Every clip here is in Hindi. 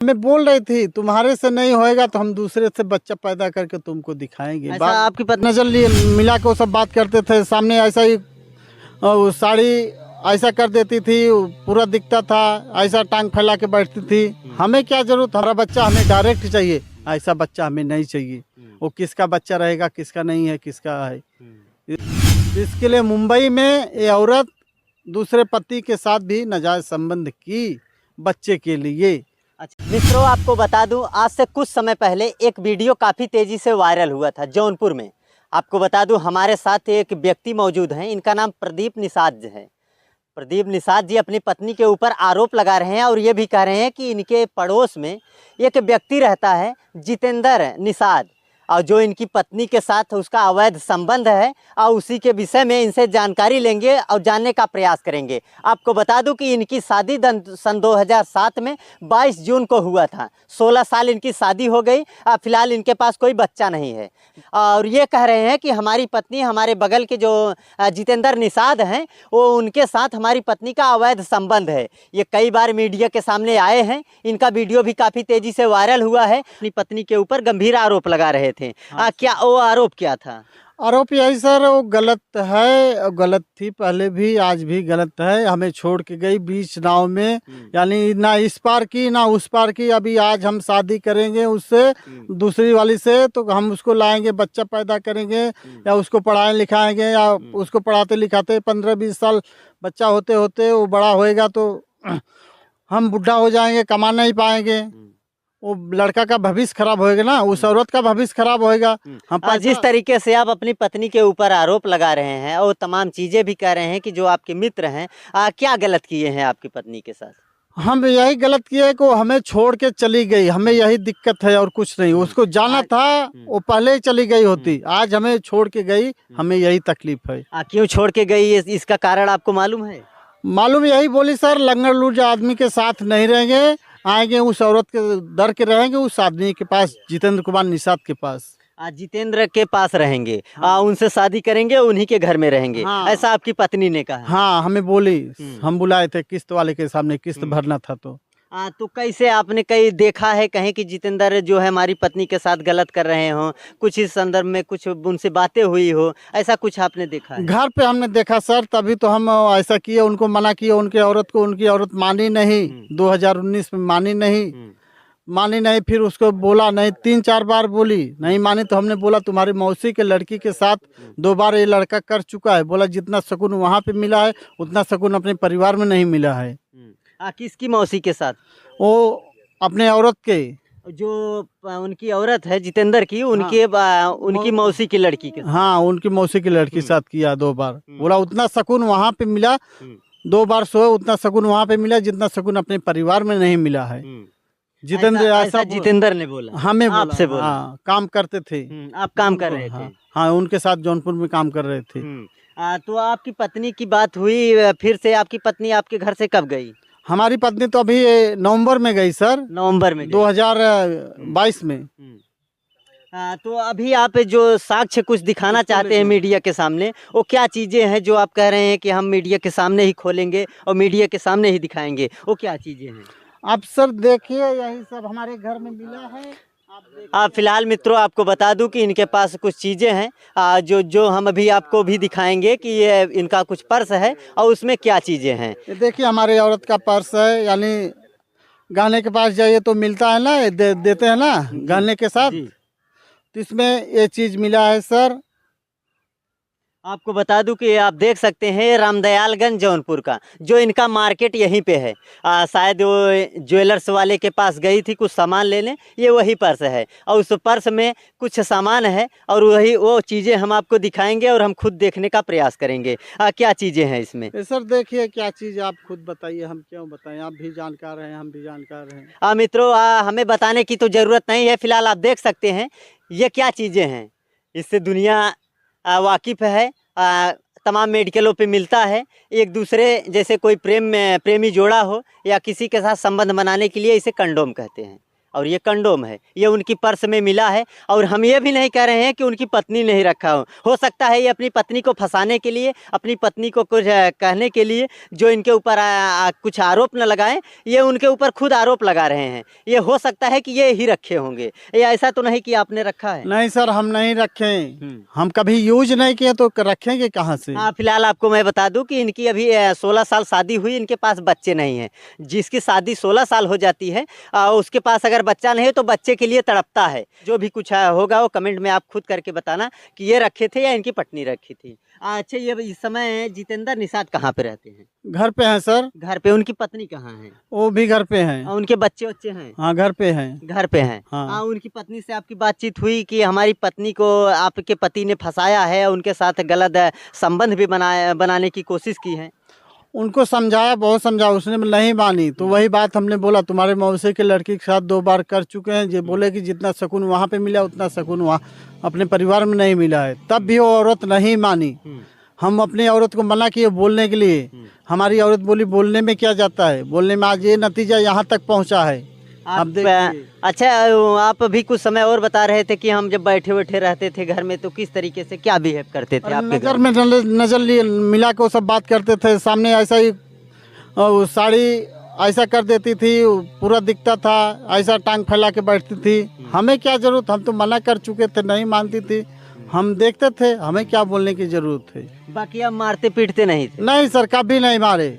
मैं बोल रही थी तुम्हारे से नहीं होएगा तो हम दूसरे से बच्चा पैदा करके तुमको दिखाएंगे। ऐसा आपकी पत्नी नजर लिए मिला के वो सब बात करते थे, सामने ऐसा ही वो साड़ी ऐसा कर देती थी, पूरा दिखता था, ऐसा टांग फैला के बैठती थी। हमें क्या जरूरत, हमारा बच्चा हमें डायरेक्ट चाहिए, ऐसा बच्चा हमें नहीं चाहिए। वो किसका बच्चा रहेगा, किसका नहीं है, किसका है। इसके लिए मुंबई में ये औरत दूसरे पति के साथ भी नाजायज संबंध की बच्चे के लिए। अच्छा मित्रों, आपको बता दूं, आज से कुछ समय पहले एक वीडियो काफ़ी तेज़ी से वायरल हुआ था जौनपुर में। आपको बता दूं, हमारे साथ एक व्यक्ति मौजूद हैं, इनका नाम प्रदीप निषाद है। प्रदीप निषाद जी अपनी पत्नी के ऊपर आरोप लगा रहे हैं और ये भी कह रहे हैं कि इनके पड़ोस में एक व्यक्ति रहता है जितेंद्र निषाद, और जो इनकी पत्नी के साथ उसका अवैध संबंध है, और उसी के विषय में इनसे जानकारी लेंगे और जानने का प्रयास करेंगे। आपको बता दूं कि इनकी शादी सन 2007 में 22 जून को हुआ था। 16 साल इनकी शादी हो गई। फिलहाल इनके पास कोई बच्चा नहीं है, और ये कह रहे हैं कि हमारी पत्नी, हमारे बगल के जो जितेंद्र निषाद हैं, वो उनके साथ हमारी पत्नी का अवैध संबंध है। ये कई बार मीडिया के सामने आए हैं, इनका वीडियो भी काफ़ी तेज़ी से वायरल हुआ है। अपनी पत्नी के ऊपर गंभीर आरोप लगा रहे थे। क्या वो आरोप क्या था? आरोप यही सर, वो गलत है, गलत थी पहले भी, आज भी गलत है। हमें छोड़ के गई बीच नाव में, यानी ना इस पार की ना उस पार की। अभी आज हम शादी करेंगे उससे, दूसरी वाली से, तो हम उसको लाएंगे, बच्चा पैदा करेंगे, या उसको पढ़ाएं लिखाएंगे, या उसको पढ़ाते लिखाते 15-20 साल बच्चा होते होते वो बड़ा होएगा तो हम बुढ़ा हो जाएंगे, कमा नहीं पाएंगे। वो लड़का का भविष्य खराब होएगा ना, उस औरत का भविष्य खराब होएगा। हम जिस तरीके से आप अपनी पत्नी के ऊपर आरोप लगा रहे हैं और तमाम चीज़ें भी कह रहे हैं कि जो आपके मित्र हैं, क्या गलत किए हैं आपकी पत्नी के साथ? हम यही गलत किए कि वो हमें छोड़ के चली गई, हमें यही दिक्कत है और कुछ नहीं। उसको जाना था, वो पहले ही चली गई होती, आज हमें छोड़ के गई, हमें यही तकलीफ है। क्यों छोड़ के गई, इसका कारण आपको मालूम है? मालूम यही बोली सर, लंगड़ लूज आदमी के साथ नहीं रहेंगे, आएंगे उस औरत के दर के रहेंगे, उस आदमी के पास, जितेंद्र कुमार निषाद के पास। जितेंद्र के पास रहेंगे। उनसे शादी करेंगे, उन्हीं के घर में रहेंगे। ऐसा आपकी पत्नी ने कहा? हाँ, हमें बोली। हम बुलाए थे किस्त वाले के सामने, किस्त भरना था तो कैसे आपने कहीं देखा है कहीं कि जितेंद्र जो है हमारी पत्नी के साथ गलत कर रहे हो, कुछ इस संदर्भ में कुछ उनसे बातें हुई हो, ऐसा कुछ आपने देखा है? घर पे हमने देखा सर, तभी तो हम ऐसा किए, उनको मना किए, उनके औरत को, उनकी औरत मानी नहीं। 2019 में मानी नहीं, फिर उसको बोला नहीं, 3-4 बार बोली, नहीं मानी, तो हमने बोला तुम्हारी मौसी के लड़की के साथ 2 बार ये लड़का कर चुका है। बोला जितना सुकून वहाँ पे मिला है उतना सुकून अपने परिवार में नहीं मिला है। किसकी मौसी के साथ? वो अपने औरत के, जो उनकी औरत है जितेंद्र की, उनकी मौसी की लड़की के साथ। हाँ, उनकी मौसी की लड़की साथ किया 2 बार। बोला उतना सुकून वहाँ पे मिला, 2 बार सोए, उतना सुकून वहाँ पे मिला जितना सुकून अपने परिवार में नहीं मिला है। जितेंद्र ऐसा जितेंद्र ने बोला, हमें बोला, आपसे बोला? हाँ, काम करते थे। आप काम कर रहे थे? हाँ, उनके साथ जौनपुर में काम कर रहे थे। तो आपकी पत्नी की बात हुई फिर से, आपकी पत्नी आपके घर से कब गई? हमारी पत्नी तो अभी नवंबर में गई सर, नवंबर में 2022 में। तो अभी आप जो साक्ष्य कुछ दिखाना चाहते हैं मीडिया के सामने, वो क्या चीज़ें हैं जो आप कह रहे हैं कि हम मीडिया के सामने ही खोलेंगे और मीडिया के सामने ही दिखाएंगे, वो क्या चीज़ें हैं? आप सर देखिए, यही सब हमारे घर में मिला है। फिलहाल मित्रों, आपको बता दूं कि इनके पास कुछ चीज़ें हैं जो हम अभी आपको भी दिखाएंगे कि ये इनका कुछ पर्स है और उसमें क्या चीज़ें हैं। ये देखिए हमारे औरत का पर्स है, यानी गहने के पास जाइए तो मिलता है ना, देते हैं ना गहने के साथ, तो इसमें ये चीज़ मिला है सर। आपको बता दूं कि आप देख सकते हैं रामदयालगंज जौनपुर का, जो इनका मार्केट यहीं पे है। शायद वो ज्वेलर्स वाले के पास गई थी कुछ सामान लेने, ये वही पर्स है, और उस पर्स में कुछ सामान है, और वही वो चीज़ें हम आपको दिखाएंगे और हम खुद देखने का प्रयास करेंगे। क्या चीज़ें हैं इसमें? सर देखिए क्या चीज़, आप खुद बताइए, हम क्यों बताएं, आप भी जानकार हैं, हम भी जानकार हैं। मित्रों, हमें बताने की तो ज़रूरत नहीं है, फिलहाल आप देख सकते हैं ये क्या चीज़ें हैं। इससे दुनिया वाकिफ़ है, तमाम मेडिकलों पे मिलता है। एक दूसरे जैसे कोई प्रेमी जोड़ा हो या किसी के साथ संबंध बनाने के लिए इसे कंडोम कहते हैं। और ये कंडोम है, ये उनकी पर्स में मिला है। और हम ये भी नहीं कह रहे हैं कि उनकी पत्नी नहीं रखा हो सकता है ये अपनी पत्नी को फंसाने के लिए, अपनी पत्नी को कुछ कहने के लिए, जो इनके ऊपर कुछ आरोप न लगाएं, ये उनके ऊपर खुद आरोप लगा रहे हैं। ये हो सकता है कि ये ही रखे होंगे, ये ऐसा तो नहीं कि आपने रखा है? नहीं सर, हम नहीं रखे, हम कभी यूज नहीं किए तो रखेंगे कहाँ से। हाँ, फिलहाल आपको मैं बता दूं कि इनकी अभी 16 साल शादी हुई, इनके पास बच्चे नहीं हैं। जिसकी शादी 16 साल हो जाती है उसके पास अगर बच्चा नहीं है तो बच्चे के लिए तड़पता है। जो भी कुछ होगा वो कमेंट में आप खुद करके बताना कि ये रखे थे या इनकी पत्नी रखी थी। अच्छा, ये इस समय जितेंद्र निषाद कहाँ पे रहते हैं? घर पे हैं सर। घर पे। उनकी पत्नी कहाँ है? वो भी घर पे हैं। उनके बच्चे बच्चे हैं? हाँ, घर पे हैं। घर पे हैं। हाँ। उनकी पत्नी से आपकी बातचीत हुई कि हमारी पत्नी को आपके पति ने फंसाया है, उनके साथ गलत संबंध भी बनाने की कोशिश की है? उनको समझाया, बहुत समझाया, उसने नहीं मानी। तो वही बात हमने बोला, तुम्हारे मौसी के लड़की के साथ 2 बार कर चुके हैं। ये बोले कि जितना सुकून वहाँ पे मिला उतना सुकून वहाँ अपने परिवार में नहीं मिला है। तब भी वो औरत नहीं मानी। हम अपनी औरत को मना किए बोलने के लिए, हमारी औरत बोली बोलने में क्या जाता है, बोलने में आज ये नतीजा यहाँ तक पहुँचा है। अब अच्छा, आप अभी कुछ समय और बता रहे थे कि हम जब बैठे बैठे रहते थे घर में तो किस तरीके से क्या बिहेव करते थे आपके नजर में नजर मिला के वो सब बात करते थे। सामने ऐसा ही साड़ी ऐसा कर देती थी, पूरा दिखता था, ऐसा टांग फैला के बैठती थी। हमें क्या जरूरत, हम तो मना कर चुके थे, नहीं मानती थी। हम देखते थे, हमें क्या बोलने की जरूरत है। बाकी आप मारते पीटते नहीं थे? नहीं सर, कभी नहीं मारे।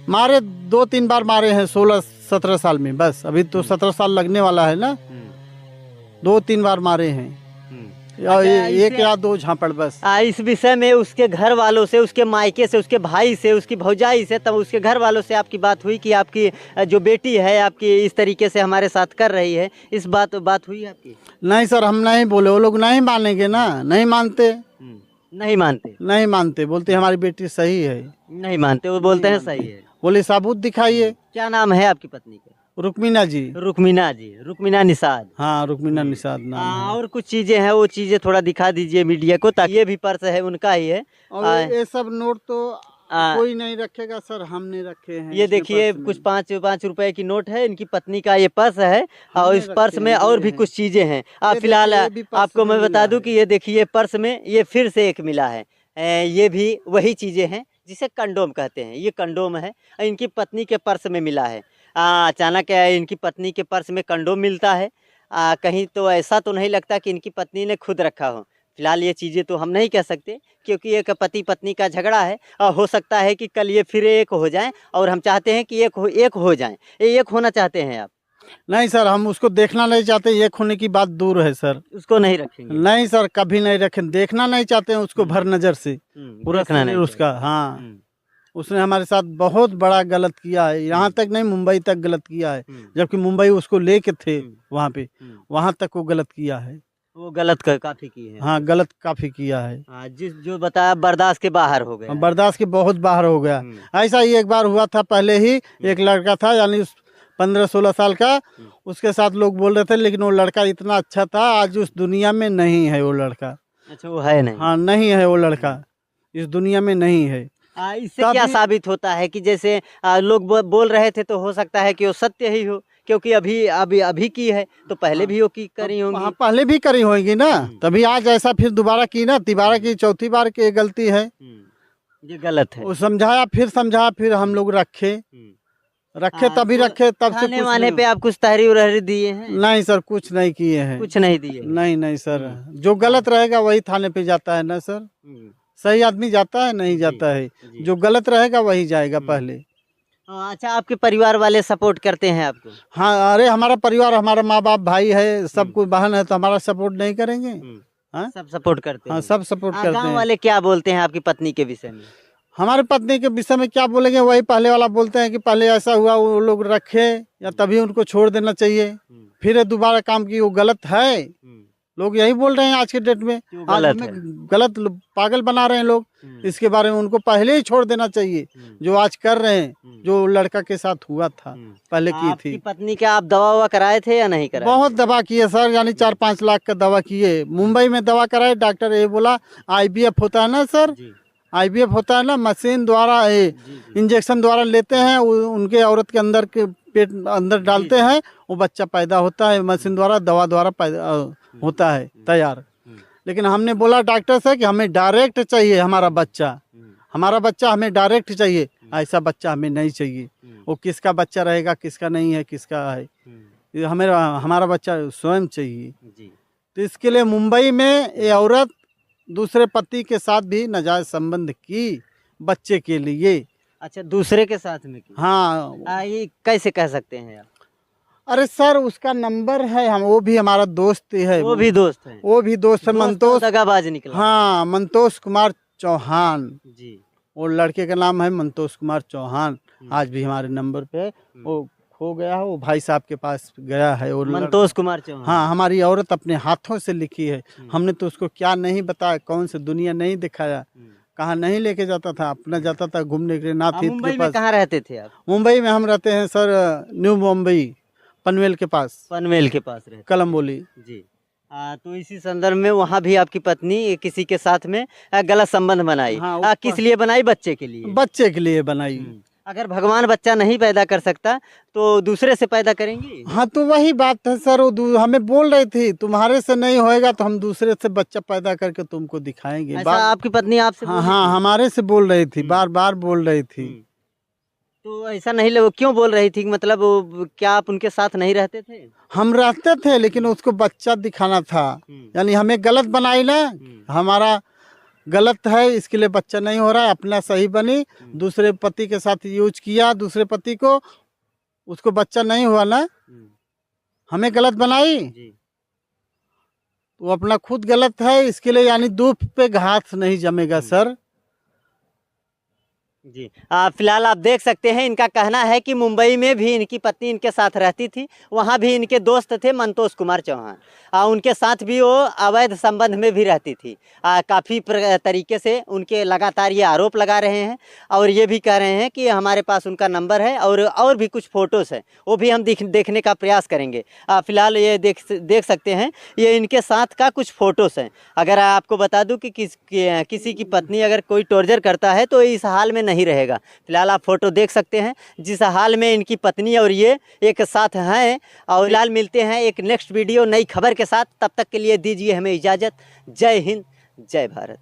मारे 2-3 बार मारे हैं 16-17 साल में, बस। अभी तो 17 साल लगने वाला है ना। 2-3 बार मारे हैं, एक या 2 झापड़ बस। इस विषय में उसके घर वालों से, उसके मायके से, उसके भाई से, उसकी भौजाई से, तब उसके घर वालों से आपकी बात हुई कि आपकी जो बेटी है आपकी इस तरीके से हमारे साथ कर रही है? इस बात हुई आपकी? नहीं सर, हम नहीं बोले, वो लोग नहीं मानेंगे ना, नहीं मानते। नहीं मानते? नहीं मानते, बोलते हमारी बेटी सही है। नहीं मानते, वो बोलते हैं सही है। बोले सबूत दिखाइए। क्या नाम है आपकी पत्नी का? रुक्मीना जी। रुक्मीना जी, रुक्मीना निषाद। हाँ, रुक्मीना निषाद नाम है। और कुछ चीजें हैं, वो चीजें थोड़ा दिखा दीजिए मीडिया को, ताकि ये भी पर्स है उनका ही है। और ये सब नोट तो कोई नहीं रखेगा सर, हमने रखे हैं। ये देखिए, कुछ 5 रुपए की नोट है, इनकी पत्नी का ये पर्स है। और इस पर्स में और भी कुछ चीजें हैं। फिलहाल आपको मैं बता दूं कि ये देखिए, पर्स में ये फिर से एक मिला है। ये भी वही चीजें हैं जिसे कंडोम कहते हैं। ये कंडोम है, इनकी पत्नी के पर्स में मिला है। अचानक इनकी पत्नी के पर्स में कंडोम मिलता है। कहीं तो ऐसा तो नहीं लगता कि इनकी पत्नी ने खुद रखा हो। फिलहाल ये चीज़ें तो हम नहीं कह सकते, क्योंकि एक पति पत्नी का झगड़ा है। हो सकता है कि कल ये फिर एक हो जाएं, और हम चाहते हैं कि एक हो जाएं। एक होना चाहते हैं आप? नहीं सर, हम उसको देखना नहीं चाहते। एक होने की बात दूर है सर। उसको नहीं रखेंगे? नहीं सर, कभी नहीं रखें। देखना नहीं चाहते हैं उसको भर नजर से, पूरा शरीर उसका। हाँ, उसने हमारे साथ बहुत बड़ा गलत किया है। यहाँ तक नहीं, मुंबई तक गलत किया है। जबकि मुंबई उसको लेके थे वहाँ पे, वहाँ तक वो गलत किया है। वो गलत काफी की है। हाँ, गलत काफी किया है। जो बताया बर्दाश्त के बाहर हो गया। बर्दाश्त के बहुत बाहर हो गया। ऐसा ही एक बार हुआ था पहले ही। एक लड़का था, यानी 15-16 साल का, उसके साथ लोग बोल रहे थे, लेकिन वो लड़का इतना अच्छा था, आज उस दुनिया में नहीं है वो लड़का। अच्छा, वो है नहीं? हाँ, नहीं है वो लड़का, इस दुनिया में नहीं है। इससे क्या साबित होता है कि जैसे लोग बोल रहे थे, तो हो सकता है कि वो सत्य ही हो, क्योंकि अभी की है, तो पहले भी वो करी होंगी। पहले भी करी होगी ना, तभी आज ऐसा फिर दोबारा की ना। तिबारा की चौथी बार की गलती है, ये गलत है। वो समझाया, फिर हम लोग रखे तभी रखे, तब से खाने वाने पे आप कुछ तहरी उहरी दिए हैं? नहीं सर, कुछ नहीं किए हैं। कुछ नहीं दिए? नहीं सर, जो गलत रहेगा वही थाने पे जाता है ना सर। सही आदमी जाता है नहीं जाता है, जो गलत रहेगा वही जाएगा पहले। अच्छा, आपके परिवार वाले सपोर्ट करते हैं आपको? हाँ, अरे हमारा परिवार, हमारा माँ बाप, भाई है, सब कोई बहन है, तो हमारा सपोर्ट नहीं करेंगे? हाँ, सब सपोर्ट करते हैं। हाँ, सब सपोर्ट करते हैं। गाँव वाले क्या बोलते हैं आपकी पत्नी के विषय में? हमारे पत्नी के विषय में क्या बोलेंगे, वही पहले वाला बोलते हैं कि पहले ऐसा हुआ, वो लोग रखे, या तभी उनको छोड़ देना चाहिए। फिर दोबारा काम की, वो गलत है। लोग यही बोल रहे हैं आज के डेट में। आज हमें गलत पागल बना रहे हैं लोग। इसके बारे में उनको पहले ही छोड़ देना चाहिए, जो आज कर रहे हैं, जो लड़का के साथ हुआ था पहले की थी। पत्नी के आप दवा कराए थे या नहीं कराए? बहुत दवा किए सर, यानी 4-5 लाख का दवा किए। मुंबई में दवा कराए, डॉक्टर ये बोला IVF होता है ना सर, IVF होता है ना, मशीन द्वारा इंजेक्शन द्वारा लेते हैं, उनके औरत के अंदर के पेट अंदर डालते हैं, वो बच्चा पैदा होता है, मशीन द्वारा, दवा द्वारा पैदा होता है तैयार। लेकिन हमने बोला डॉक्टर से कि हमें डायरेक्ट चाहिए हमारा बच्चा हमें डायरेक्ट चाहिए, ऐसा बच्चा हमें नहीं चाहिए। वो किसका बच्चा रहेगा, किसका नहीं है, किसका है, ये हमारा बच्चा स्वयं चाहिए। तो इसके लिए मुंबई में ये औरत दूसरे पति के साथ भी नाजायज संबंध की बच्चे के लिए। अच्छा, दूसरे के साथ में की? हाँ। ये कैसे कह सकते हैं आप? अरे सर, उसका नंबर है, हम वो भी हमारा दोस्त ही है। वो भी दोस्त है? वो भी दोस्त है, मंतोष। दगाबाज निकला? हाँ, मंतोष कुमार चौहान जी। वो लड़के का नाम है मंतोष कुमार चौहान। आज भी हमारे नंबर पे वो खो गया है, वो भाई साहब के पास गया है। और मंतोष कुमार चौहान? हाँ, हमारी औरत अपने हाथों से लिखी है। हमने तो उसको क्या नहीं बताया, कौन से दुनिया नहीं दिखाया, कहाँ नहीं लेके जाता था, अपना जाता था घूमने के लिए नाथ हित के पास। कहाँ रहते थे आप? मुंबई में हम रहते हैं सर, न्यू मुंबई, पनवेल के पास। पनवेल के पास रहते? कलम्बोली जी। तो इसी संदर्भ में वहाँ भी आपकी पत्नी किसी के साथ में गलत संबंध बनाई? हाँ, किस लिए बनाई? बच्चे के लिए? बच्चे के लिए बनाई। अगर भगवान बच्चा नहीं पैदा कर सकता तो दूसरे से पैदा करेंगी? हाँ, तो वही बात है सर, वो हमें बोल रही थी तुम्हारे से नहीं होएगा तो हम दूसरे से बच्चा पैदा करके तुमको दिखाएंगे। ऐसा आपकी पत्नी आपसे? हाँ हाँ, हमारे से बोल रही थी, बार बार बोल रही थी। तो ऐसा नहीं लगा, क्यों बोल रही थी? मतलब क्या आप उनके साथ नहीं रहते थे? हम रहते थे, लेकिन उसको बच्चा दिखाना था, यानी हमें गलत बनाई ना, हमारा गलत है, इसके लिए बच्चा नहीं हो रहा है, अपना सही बनी, दूसरे पति के साथ यूज किया, दूसरे पति को, उसको बच्चा नहीं हुआ ना, हमें गलत बनाई, वो अपना खुद गलत है, इसके लिए यानी दूध पे घास नहीं जमेगा सर। जी। फिलहाल आप देख सकते हैं, इनका कहना है कि मुंबई में भी इनकी पत्नी इनके साथ रहती थी, वहाँ भी इनके दोस्त थे मंतोष कुमार चौहान, उनके साथ भी वो अवैध संबंध में भी रहती थी। काफ़ी तरीके से उनके लगातार ये आरोप लगा रहे हैं और ये भी कह रहे हैं कि हमारे पास उनका नंबर है और भी कुछ फ़ोटोज़ हैं, वो भी हम देखने का प्रयास करेंगे। फिलहाल ये देख सकते हैं, ये इनके साथ का कुछ फ़ोटोज़ हैं। अगर आपको बता दूँ कि किसी की पत्नी अगर कोई टॉर्चर करता है तो इस हाल में नहीं रहेगा। फिलहाल आप फोटो देख सकते हैं जिस हाल में इनकी पत्नी और ये एक साथ हैं। और फिलहाल मिलते हैं एक नेक्स्ट वीडियो नई खबर के साथ, तब तक के लिए दीजिए हमें इजाज़त। जय हिंद, जय भारत।